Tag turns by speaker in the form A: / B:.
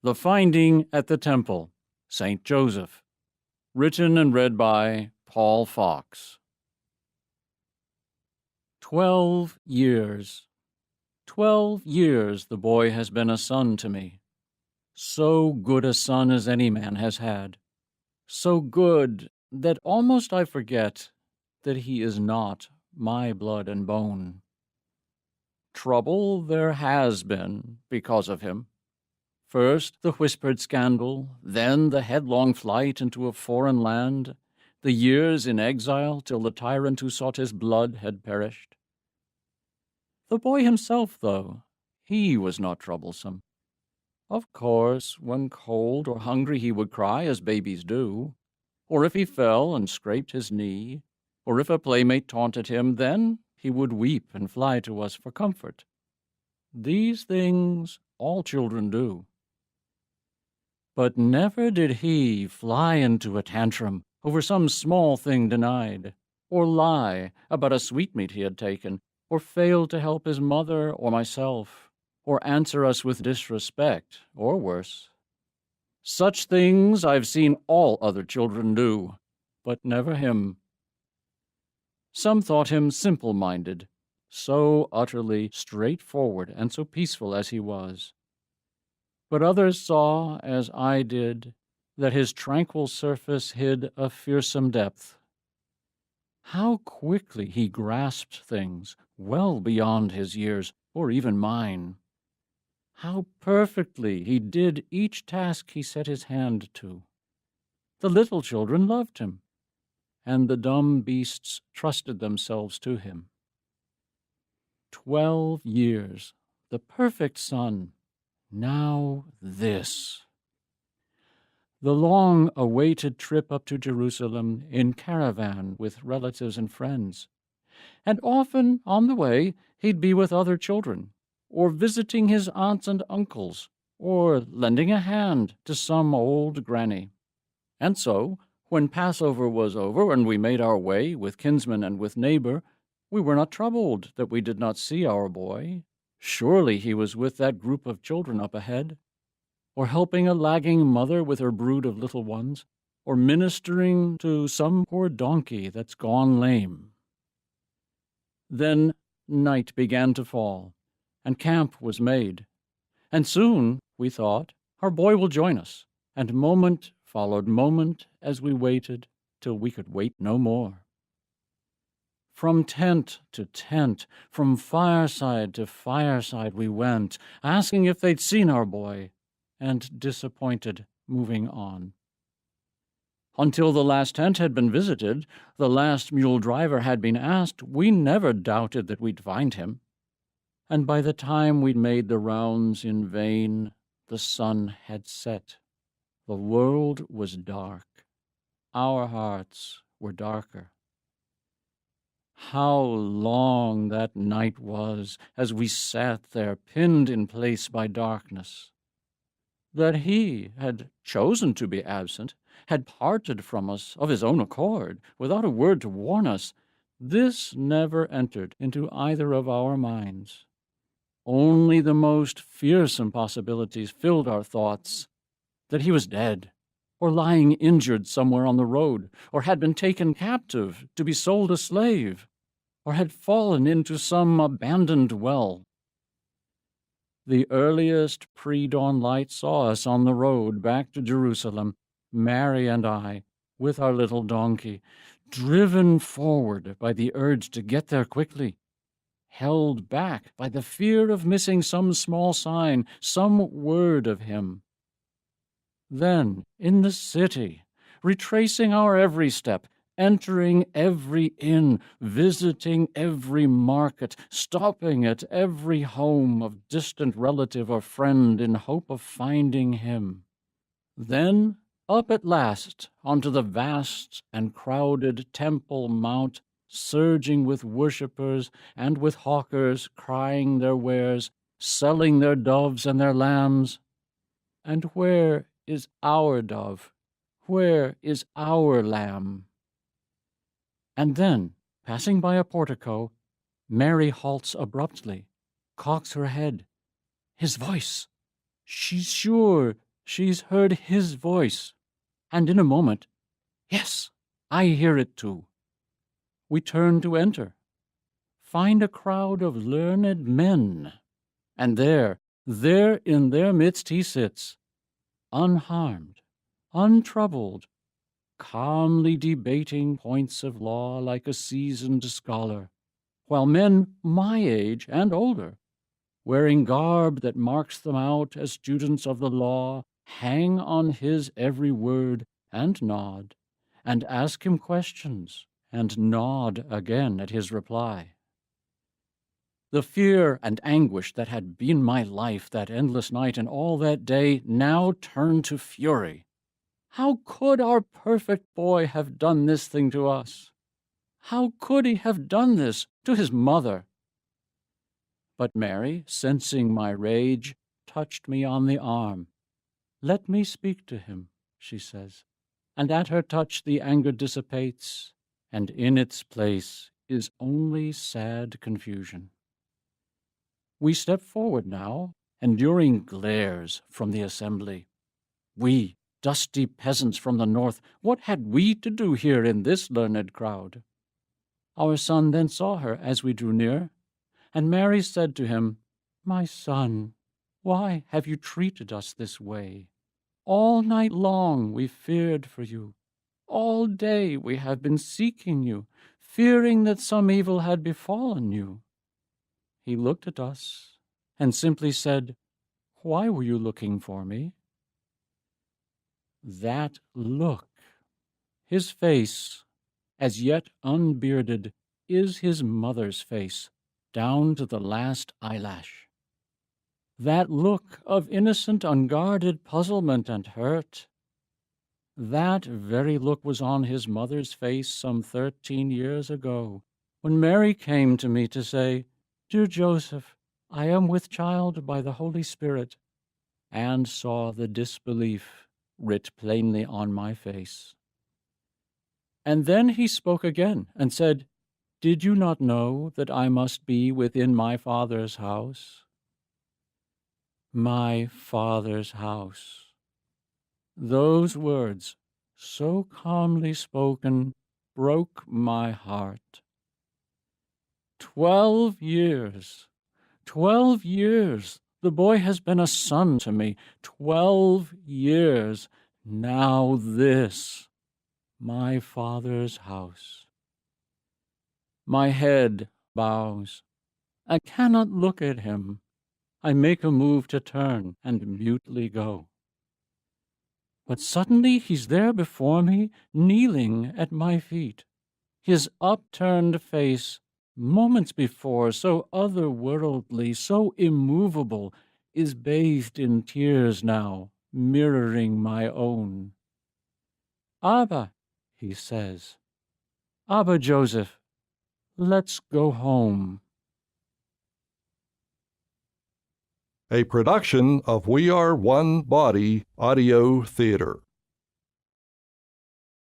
A: The Finding at the Temple, St. Joseph. Written and read by Paul Fox. 12 years. 12 years the boy has been a son to me. So good a son as any man has had. So good that almost I forget that he is not my blood and bone. Trouble there has been because of him. First the whispered scandal, then the headlong flight into a foreign land, the years in exile till the tyrant who sought his blood had perished. The boy himself, though, he was not troublesome. Of course, when cold or hungry he would cry, as babies do, or if he fell and scraped his knee, or if a playmate taunted him, then he would weep and fly to us for comfort. These things all children do. But never did he fly into a tantrum over some small thing denied, or lie about a sweetmeat he had taken, or fail to help his mother or myself, or answer us with disrespect, or worse. Such things I've seen all other children do, but never him. Some thought him simple-minded, so utterly straightforward and so peaceful as he was. But others saw, as I did, that his tranquil surface hid a fearsome depth. How quickly he grasped things well beyond his years, or even mine. How perfectly he did each task he set his hand to. The little children loved him, and the dumb beasts trusted themselves to him. 12 years, the perfect son. Now this. The long-awaited trip up to Jerusalem in caravan with relatives and friends. And often, on the way, he'd be with other children, or visiting his aunts and uncles, or lending a hand to some old granny. And so, when Passover was over and we made our way with kinsman and with neighbor, we were not troubled that we did not see our boy. Surely he was with that group of children up ahead, or helping a lagging mother with her brood of little ones, or ministering to some poor donkey that's gone lame. Then night began to fall, and camp was made, and soon, we thought, our boy will join us, and moment followed moment as we waited till we could wait no more. From tent to tent, from fireside to fireside we went, asking if they'd seen our boy, and disappointed, moving on. Until the last tent had been visited, the last mule driver had been asked, we never doubted that we'd find him. And by the time we'd made the rounds in vain, the sun had set. The world was dark. Our hearts were darker. How long that night was as we sat there, pinned in place by darkness. That he had chosen to be absent, had parted from us of his own accord, without a word to warn us, this never entered into either of our minds. Only the most fearsome possibilities filled our thoughts. That he was dead, or lying injured somewhere on the road, or had been taken captive to be sold a slave, or had fallen into some abandoned well. The earliest pre-dawn light saw us on the road back to Jerusalem, Mary and I, with our little donkey, driven forward by the urge to get there quickly, held back by the fear of missing some small sign, some word of him. Then, in the city, retracing our every step, entering every inn, visiting every market, stopping at every home of distant relative or friend in hope of finding him. Then, up at last onto the vast and crowded Temple Mount, surging with worshippers and with hawkers crying their wares, selling their doves and their lambs. And where is our dove? Where is our lamb? And then, passing by a portico, Mary halts abruptly, cocks her head. His voice! She's sure she's heard his voice, and in a moment, yes, I hear it too. We turn to enter, find a crowd of learned men, and there in their midst he sits, unharmed, untroubled, calmly debating points of law like a seasoned scholar, while men my age and older, wearing garb that marks them out as students of the law, hang on his every word and nod, and ask him questions, and nod again at his reply. The fear and anguish that had been my life that endless night and all that day now turned to fury. How could our perfect boy have done this thing to us? How could he have done this to his mother? But Mary, sensing my rage, touched me on the arm. "Let me speak to him," she says, and at her touch the anger dissipates, and in its place is only sad confusion. We step forward now, enduring glares from the assembly. We, dusty peasants from the north, what had we to do here in this learned crowd? Our son then saw her as we drew near, and Mary said to him, "My son, why have you treated us this way? All night long we feared for you. All day we have been seeking you, fearing that some evil had befallen you." He looked at us and simply said, "Why were you looking for me?" That look, his face, as yet unbearded, is his mother's face, down to the last eyelash. That look of innocent, unguarded puzzlement and hurt, that very look was on his mother's face some 13 years ago, when Mary came to me to say, "Dear Joseph, I am with child by the Holy Spirit," and saw the disbelief writ plainly on my face. And then he spoke again and said, "Did you not know that I must be within my Father's house?" My Father's house. Those words, so calmly spoken, broke my heart. 12 years, 12 years, the boy has been a son to me. 12 years, now this, my Father's house. My head bows. I cannot look at him. I make a move to turn and mutely go. But suddenly he's there before me, kneeling at my feet. His upturned face, moments before so otherworldly, so immovable, is bathed in tears now, mirroring my own. "Abba," he says, "Abba Joseph, let's go home."
B: A production of We Are One Body Audio Theater.